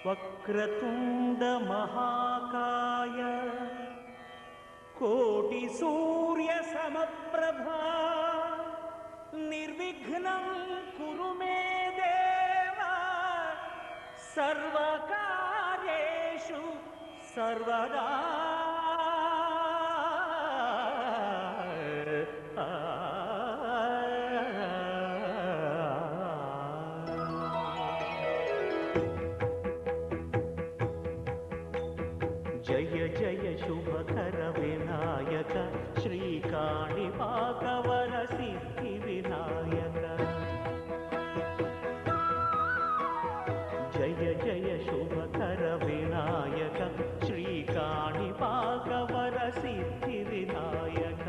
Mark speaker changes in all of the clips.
Speaker 1: వక్రతుండ మహాకాయ కోటి సూర్య సమప్రభా నిర్విఘ్నం కురు మే దేవ సర్వకార్యేషు సర్వదా. జయ జయ శుభకర వినాయక శ్రీకాణిపాకవర సిద్ధి వినాయక. జయ జయ శుభకర వినాయక శ్రీకాణిపాకవర సిద్ధి వినాయక.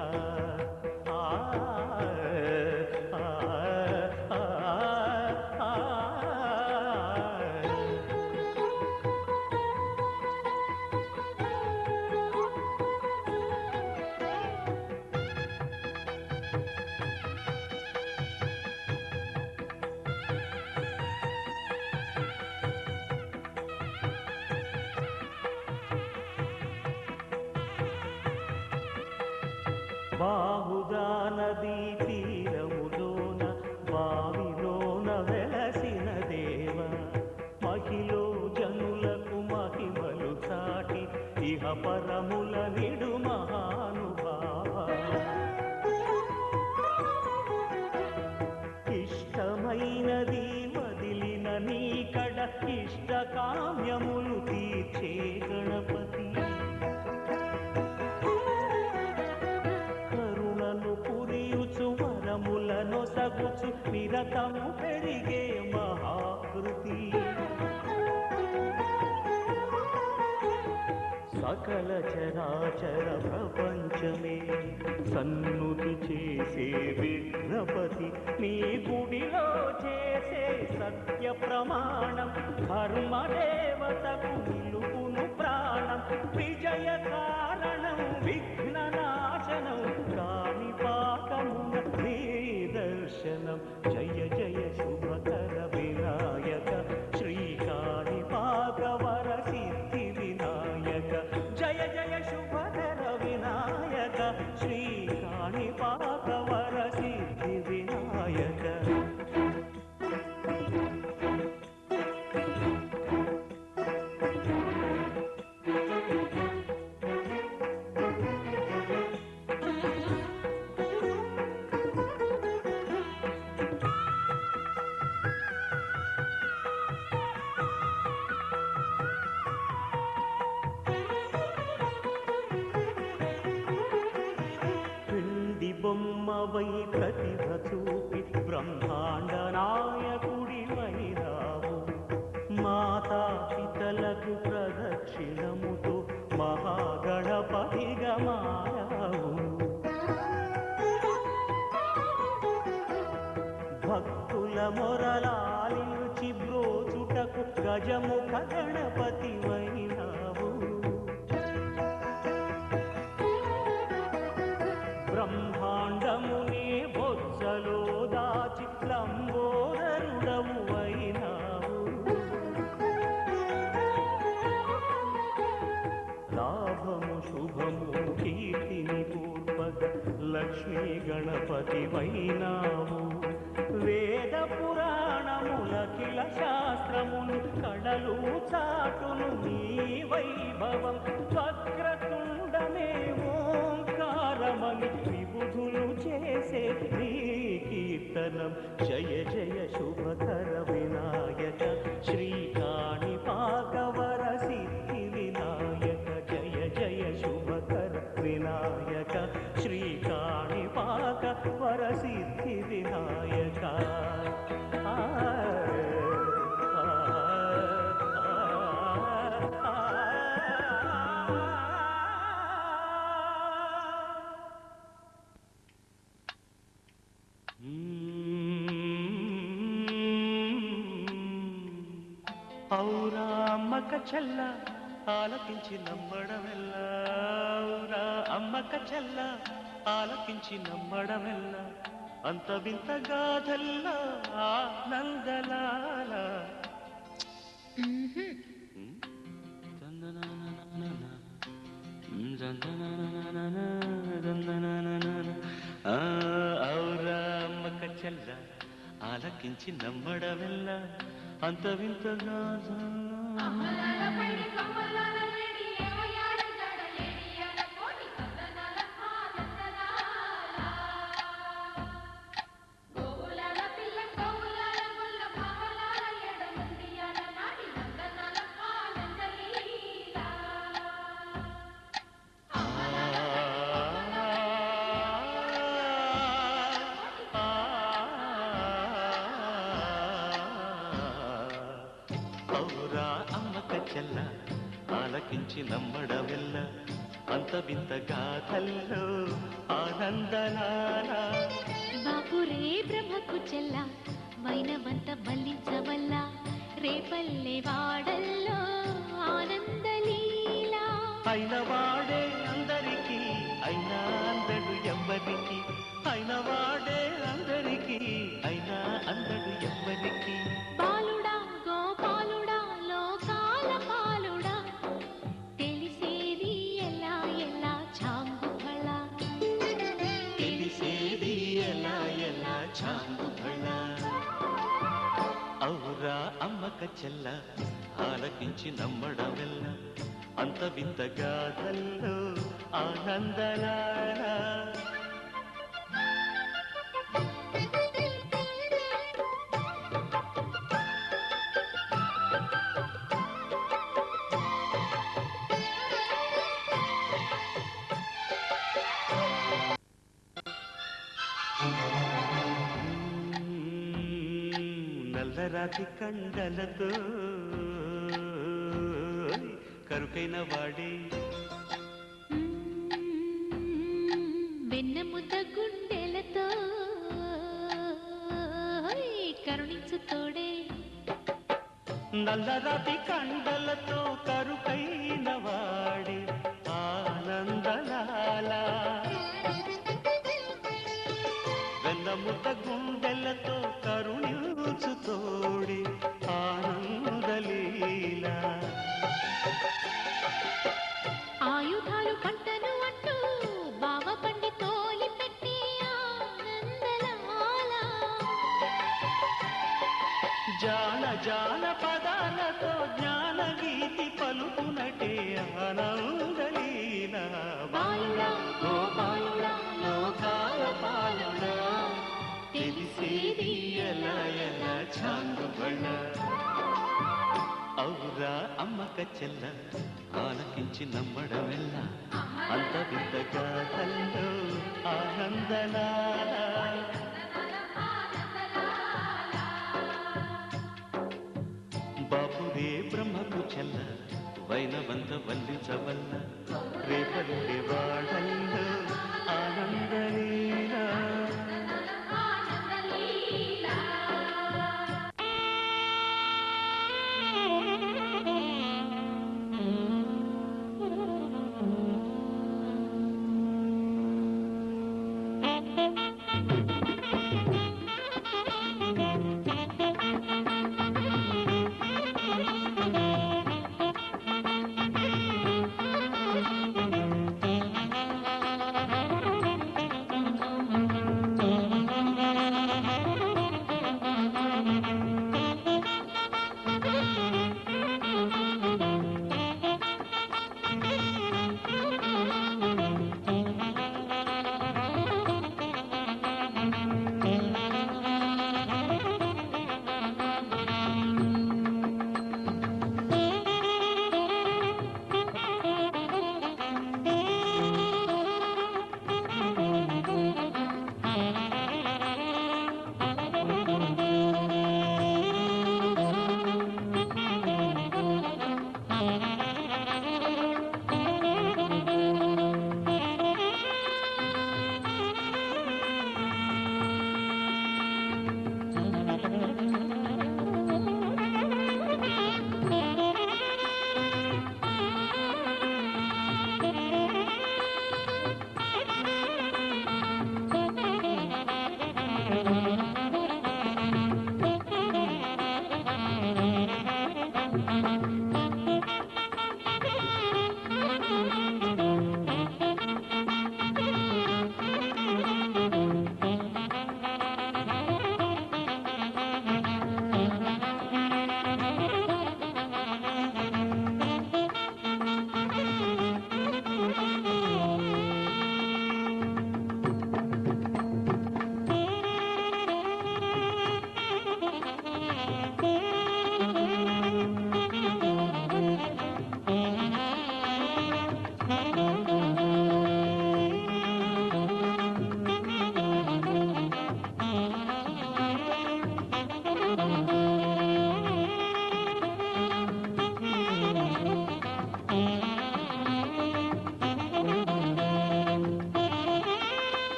Speaker 1: బాహుదా నదీ తీరములోన బావిలోన వెలసిన దేవ మహిలో జనులకు మహిమలు చాటి ఇహ పరముల నిడు మహానుభావ. ఇష్టమైనది వదిలిన నీకడ ఇష్ట కామ్యములు తీర్చే గణపతి. వరములను సగుచు నిరతము పెరిగే మహాకృతి. సకల చరాచర ప్రపంచమే సన్నుతి చేసే విఘ్నపతి. నీ గుడిలో చేసే సత్య ప్రమాణం ధర్మదేవతకు నిలుపును ప్రాణం. విజయ కారణం విఘ్న నాశనం కాణిపాకమున నీ దర్శనం. జయ జయ శుభకర వినాయక శ్రీకాణిపాకవర సిద్ధి వినాయక. జయ జయ శుభకర వినాయక శ్రీకాణిపాకవర సిద్ధి వినాయక. బొమ్మవై ప్రతిభ చూపి బ్రహ్మాండ నాయకుడి వైరావు. మాతా పితలకు ప్రదక్షిణముతో మహాగణపతిగా మారావు. భక్తుల మొరలాలించి బ్రోచుటకు గజముఖ గణపతి వైరావు. బ్రహ్మాండమునే బొజ్జలో దాచి లంబోదరుడవు అయినావు. లాభము శుభము కీర్తిని పూర్వక లక్ష్మీ గణపతి వైనావు. వేద పురాణములఖిల శాస్త్రములు కళలు చాటును నీ వైభవం. వక్రతుండమే ఓంకారమని విబుధులు చేసే నీ కీర్తనం. జయ జయ శుభకర వినాయక శ్రీకాణిపాకవర సిద్ధి వినాయక. జయ జయ శుభకర వినాయక శ్రీకాణిపాకవర సిద్ధి వినాయక. ఔరా అమ్మక చెల్ల ఆలకించి నమ్మడమెల్ల. ఔరా అమ్మక చెల్ల ఆలకించి నమ్మడమెల్ల. అంత వింత గాథల్లా ఆనందలాల. దందననననన, దందనననన. ఆ, ఔరా అమ్మక చెల్ల ఆలకించి నమ్మడమెల్ల అంత వింతగా ఔరా అమ్మక చెల్ల ఆలకించి నమ్మడమెల్ల అంత వింత గాథల్లో ఆనందనాల
Speaker 2: బాపురే బ్రహ్మకు చెల్ల వైనవంత బలించవల్ల రేపల్లె వాడల్లో ఆనందలీలా
Speaker 1: అయిన వాడే అందరికీ అయినా అందడు ఎవ్వరికి అయిన వాడే అందరికీ అయినా అందడు ఎవ్వరికి
Speaker 2: బాలుడా గోపాలుడా లోకాల పాలుడా తెలిసేది ఎలా ఎలా చాంగుఫళ
Speaker 1: తెలిసేది ఎలా ఎలా చాంగుఫళ ఔరా అమ్మక చెల్ల ఆలకించి నమ్మడమెల్ల అంత వింత గాథల్లో ఆనందనాల నల్లరాతి కండలతో కరుకైన వాడే
Speaker 2: వెన్నముద్ద గుండెలతో కరుణించు తోడే
Speaker 1: నల్లరాతి కండలతో కరుకైన వాడే ఆనందలాల వెన్నముద్ద గుండెలతో కరుణించు తోడే ఆనందలీల
Speaker 2: ఆయుధాలు పంటను అంటూ బావ పండి తోలి పెట్టి ఆనందలాల
Speaker 1: జాన జాన పదాలతో జ్ఞాన గీతి పలుకునటే ఆనందలీల బాలుడా గోపాలుడా లోకాల పాలుడా తెలిసేది ఎలా ఎలా చాంగుబళ ఔరా అమ్మక చెల్ల ఆలకించి నమ్మడమెల్ల అంత వింత గాథల్లో ఆనందనాల బాపురే బ్రహ్మకు చెల్ల వైనవంత వల్లించవల్ల రేపల్లె వాడల్లో ఆనందలీలా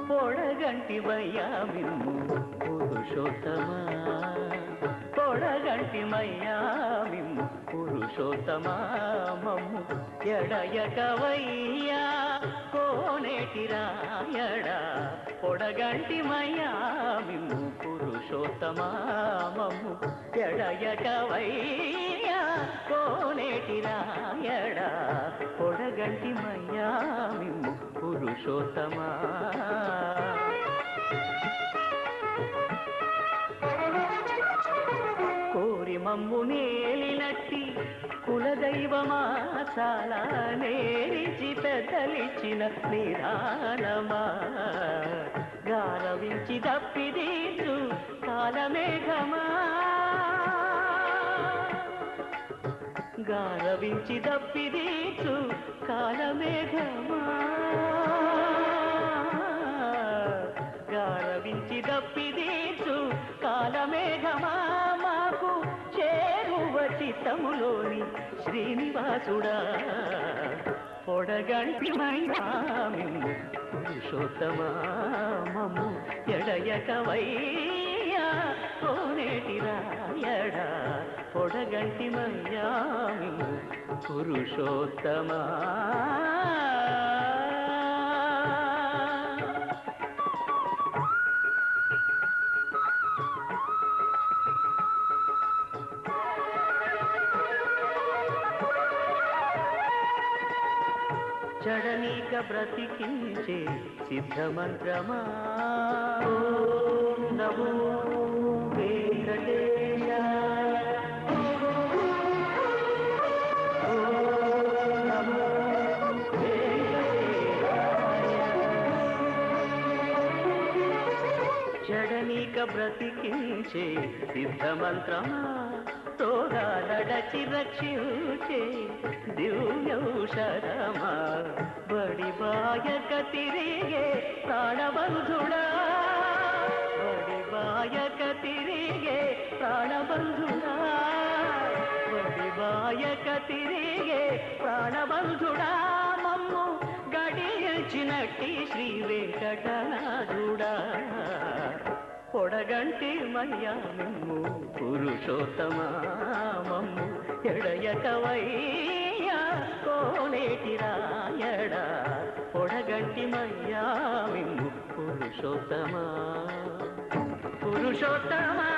Speaker 3: పొడగంటివయ్యా మిమ్ము పురుషోత్తమా పొడగంటిమయ్యా మిమ్ము పురుషోత్తమా మమ్ము ఎడయకవయ్యా కోనేటి రాయడా పొడగంటిమయ్యా మిమ్ము పురుషోత్తమా మమ్ము ఎడయకవయ్యా కోనేటి రాయడా పొడగంటిమయ్యా మిమ్ము పురుషోత్తమా కోరి మమ్ము నేలినట్టి కులదైవమా చాలా నేరిచి పెద్దలిచ్చిన నిదానమా గారవించి తప్పిదీచు కాలమేఘమా గారవించి తప్పిదీచు కాలమేఘమా గారవించి తప్పిదీచు కాలమేఘమా మాకు చేరువ చిత్తములోని శ్రీనివాసుడా పొడగంటిమయ్యా మిమ్ము పురుషోత్తమా మమ్ము ఎడయకవయ్యా కోనేటి రాయడా పొడగంటిమయ్యా మిమ్ము పురుషోత్తమా జడనీక బ్రతికించే సిద్ధమంత్రమా ఓం నమో వెంకటేశాయ ఓం నమో వెంకటేశాయ జడనీక బ్రతికించే సిద్ధమంత్రమా తోగాలడచి రక్షించే దివ్యౌషధమా బడి బాయక తిరిగే ప్రాణబంధుడా బడి బాయక తిరిగే ప్రాణబంధుడా బడి బాయక తిరిగే ప్రాణబంధుడా మమ్ము గడియచినట్టి శ్రీ వెంకటనాథుడా పొడగంటి మయ్యా మిమ్ము పురుషోత్తమా మమ్ము ఎడయకవయ్యా కోనేటి రాయడా పొడగంటి మయ్యా మిమ్ము పురుషోత్తమా పురుషోత్తమా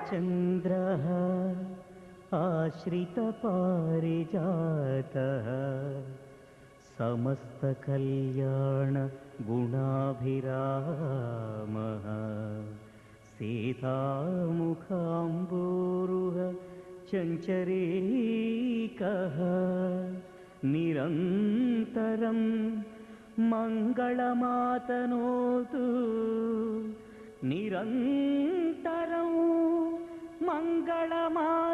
Speaker 3: चन्द्रः आश्रितपारिजातः समस्तकल्याणगुणाभिरामः सीतामुखाम्बूरुह చంచరీకః నిరంతరం మంగళమాతనోతు నిరంతరం మంగళమాతనోతు.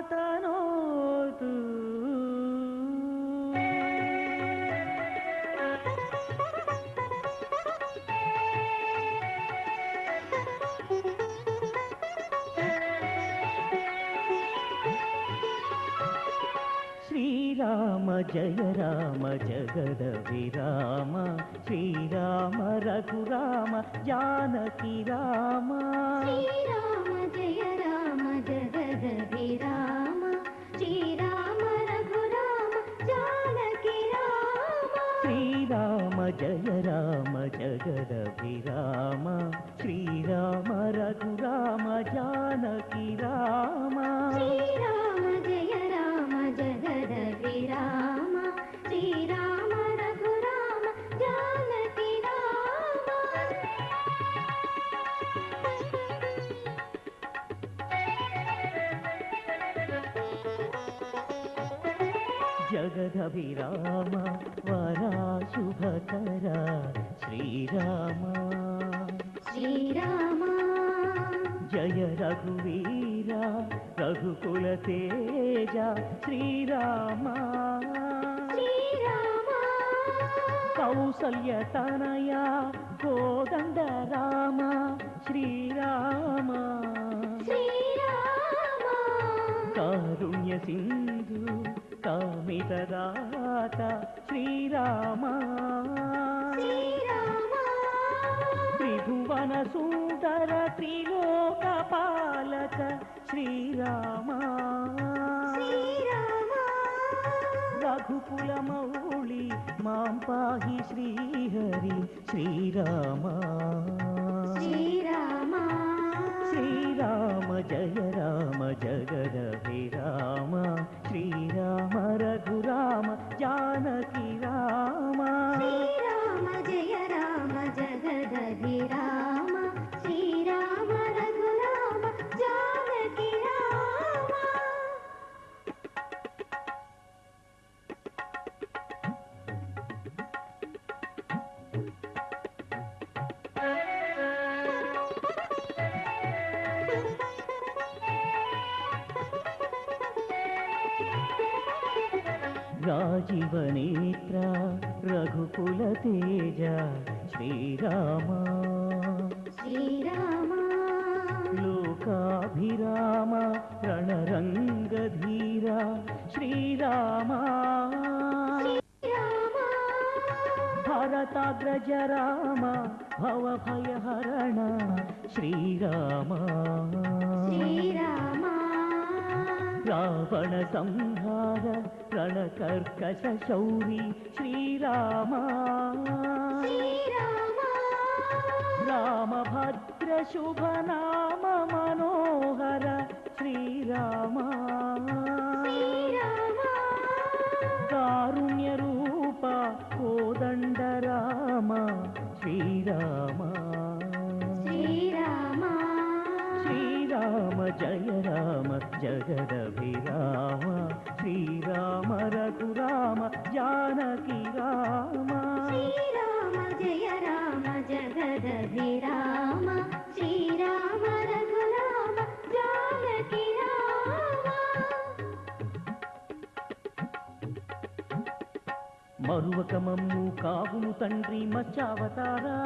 Speaker 3: శ్రీరామ జయ రామ జగద విరామ శ్రీరామ రఘురామ జానకి రామ.
Speaker 2: శ్రీరామ జయ రామ జగద విరామ శ్రీరామ రఘురామ జానకి రామ.
Speaker 3: శ్రీరామ జయ రామ జగద విరామ శ్రీరామ రఘురామ జానకి రామ.
Speaker 2: శ్రీరామ జయ రామ జగద విరామ శ్రీరామ రఘురామ జానకి రామ.
Speaker 3: జగదభిరామ వరా శుభకర శ్రీరామ.
Speaker 2: శ్రీరామ
Speaker 3: జయ రఘువీర రఘుకుల తేజ శ్రీరామ.
Speaker 2: శ్రీరామ
Speaker 3: కౌసల్య తనయ కోదండ రామ శ్రీరామ.
Speaker 2: శ్రీరామ
Speaker 3: కారుణ్య సింధు కామితదాత శ్రీరామ.
Speaker 2: శ్రీరామ
Speaker 3: త్రిభువన సుందర త్రిలోక పాలక శ్రీరామ.
Speaker 2: శ్రీరామ
Speaker 3: రఘుకుల మౌళి మాం పాహి శ్రీహరి శ్రీరామ.
Speaker 2: శ్రీరామ
Speaker 3: శ్రీరామ జయ రామ జగద విరామ శ్రీరామ రఘురామ జానకి రామ.
Speaker 2: శ్రీరామ జయ రామ జగద విరామ శ్రీరామ రఘురామ జానకి రామ.
Speaker 3: రాజీవనేత్ర రఘుకుల తేజ శ్రీరామ.
Speaker 2: శ్రీరామ
Speaker 3: లోకాభిరామ రణరంగధీర శ్రీరామ.
Speaker 2: శ్రీరామ
Speaker 3: భరతాగ్రజ రామ భవభయహరణ శ్రీరామ.
Speaker 2: శ్రీరామ
Speaker 3: రావణ సంహార రణకర్కశ శౌరి శ్రీరామ.
Speaker 2: శ్రీరామ
Speaker 3: రామభద్ర శుభనామ మనోహర శ్రీరామ.
Speaker 2: శ్రీరామ
Speaker 3: కారుణ్య రూప కోదండ రామ శ్రీరామ.
Speaker 2: శ్రీరామ
Speaker 3: శ్రీరామ జయ రామ జగదభిరామ శ్రీరామ రఘురామ జానకి రామ.
Speaker 2: శ్రీరామ జయ రామ జగద విరామ శ్రీరామ రఘురామ జానకి రామ.
Speaker 3: మరువక మమ్ము కావుము తండ్రి మత్స్యావతారా.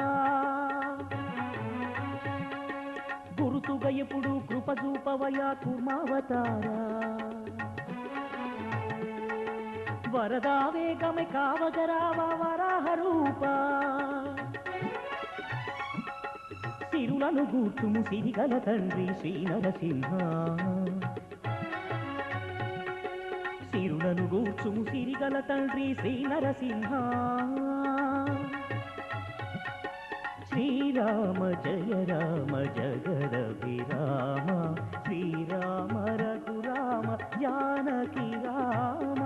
Speaker 3: గురుతుగా ఎప్పుడు కృప చూపవయా కూర్మావతారా. వరదావేగమై కావగరావా వరాహ రూప. సిరులను గూర్చుము సిరిగల తండ్రి శ్రీ నరసింహ. సిరులను గూర్చుము సిరిగల తండ్రి శ్రీ నరసింహ. శ్రీరామ జయ రామ జగద విరామ శ్రీరామ రఘురామ జానకి రామ.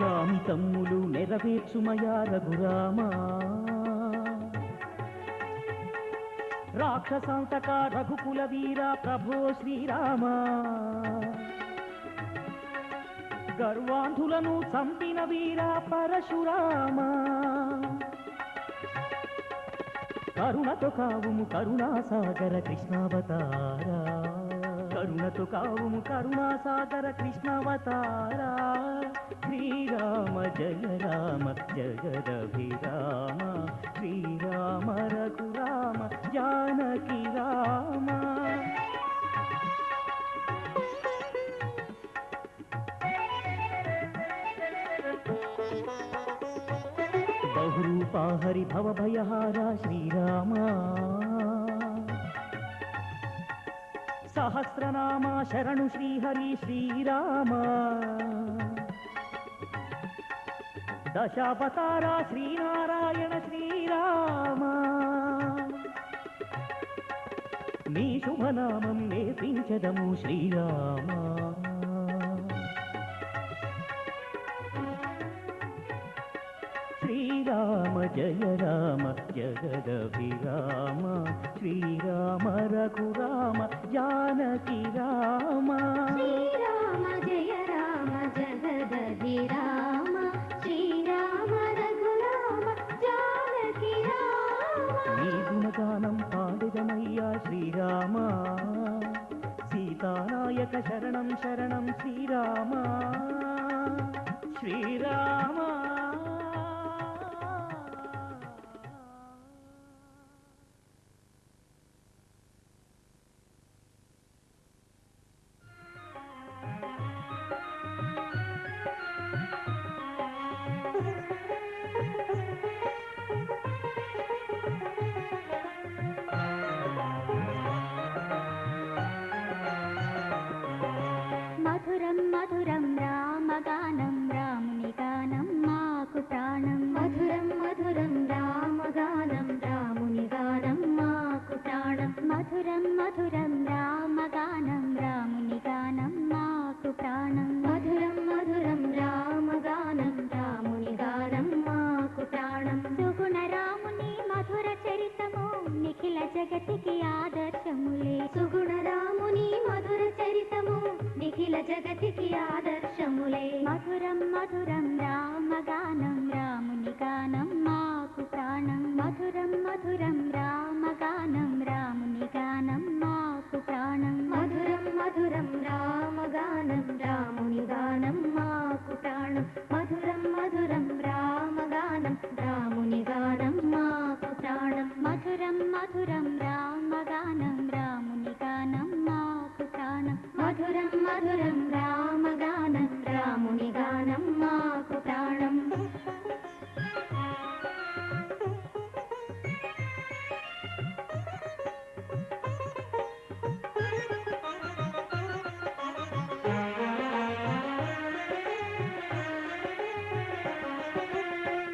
Speaker 3: కామితమ్ములు నెరవేర్చుమయా రఘురామ. రాక్షసాంతక రఘుకుల వీర ప్రభో శ్రీరామ గర్వాంధులను చంపిన వీర పరశురామ కరుణతో కావుము కరుణాసాగర కృష్ణావతారా కరుణతో కావుము కరుణాసాగర కృష్ణావతారా శ్రీరామ జయ రామ జగదభిరామ శ్రీరామ రఘురామ జానకి రామ బహురూపా హరి భవ భయహారా శ్రీరామ సహస్రనామ శరణు శ్రీహరి శ్రీరామ దశావతారా శ్రీనారాయణ శ్రీరామ నీ శుభనామం నేర్పించదము శ్రీరామ శ్రీరామ జయ రామ జగదభిరామ శ్రీరామ రఘురామ జానకి రామ
Speaker 2: శ్రీరామ జయ రామ జగదభిరామ శ్రీరామ రఘురామ జానకి రామ
Speaker 3: నీ గుణగానం పాడదమయ్యా శ్రీరామ సీతానాయక శరణం శరణం శ్రీరామ శ్రీరామ
Speaker 2: మధురం మధురం రామగానం రాముని గానం మాకు ప్రాణం మధురం మధురం రామగానం రాముని గానం మాకు ప్రాణం మధురం మధురం రామగానం రాముని గానం మాకు ప్రాణం మధురం మధురం రామగానం రాముని గానం మాకు ప్రాణం సుగుణ రాముని మధుర చరితము నిఖిల జగతికి ఆదర్శములే సుగుణ రాముని మధుర చరితము నిఖిల జగతికి ఆదర్శములే మధురం మధురం రామగానం రాముని గానం మాకు ప్రాణం మధురం మధురం రామగానం రాముని గానం మాకు ప్రాణం మధురం మధురం రామగానం రాముని గానం మాకు ప్రాణం మధురం మధురం రామగానం రాముని గానం మాకు ప్రాణం మధురం మధురం రామగానం రాముని గానం మాకు ప్రాణం మధురం మధురం రామగానం రాముని గానం మాకు ప్రాణం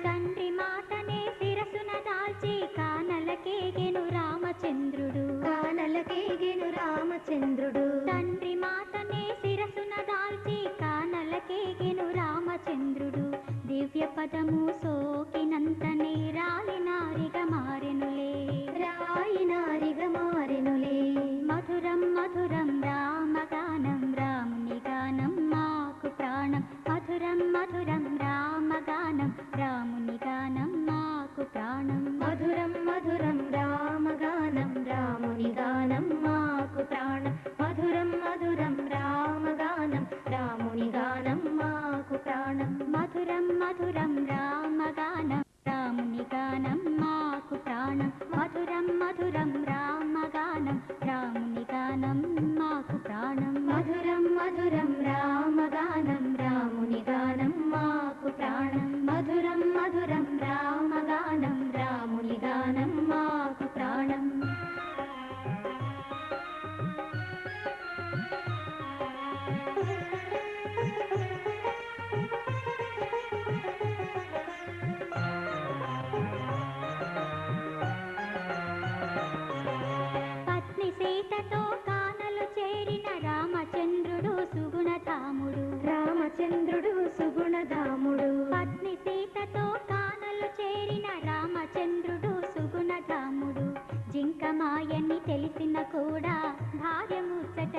Speaker 2: తండ్రి మాటనే శిరసున దాల్చి కానలకేగెను రామచంద్రుడు కానలకేగెను రామచంద్రుడు తండ్రి మాటనే శిరసున దాల్చి కానలకేగెను రామచంద్రుడు దివ్య పదము సోకినంతనే రాయినారిగా మారెనులే రాయినారిగా మారెనులే మధురం మధురం రామగానం రాముని గానం మాకు ప్రాణం మధురం మధురం రామగానం రాముని గానం మాకు ప్రాణం మధురం మధురం రామగానం రాముని గానం మాకు ప్రాణం మధురం మధురం రామగానం రాముని గానం మాకు ప్రాణం మధురం మధురం రామగానం రాముని గానం మాకు ప్రాణం మధురం మధురం రామగానం రాముని గానం మాకు ప్రాణం మధురం మధురం రామగానం రాముని గానం మాకు ప్రాణం మధురం మధురం రామగానం రాముని గానం మాకు ప్రాణం పత్ని భార్యని తెలిసిన కూడా భార్య ముచ్చట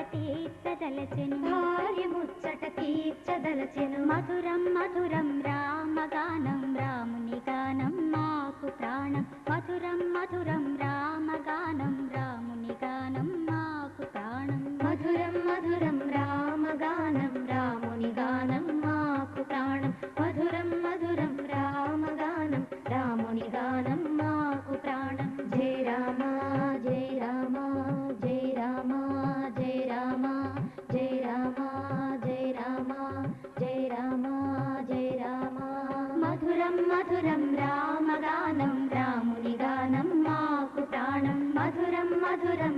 Speaker 2: తీర్చదలచెను మధురం మధురం రామగానం రాముని గానం మాకు ప్రాణం మధురం మధురం రామగానం రాముని గానం మాకు ప్రాణం మధురం మధురం రామగానం రాముని గానం మాకు ప్రాణం మధురం మధురం రామగానం రాముని గానం మాకు ప్రాణం జయ రామ జయ రామ జయ రామ జయ రామ జయ రామ జయ రామ జయ రామ జయ రామ మధురం మధురం రామగానం రాముని గానం మాకు ప్రాణం మధురం మధురం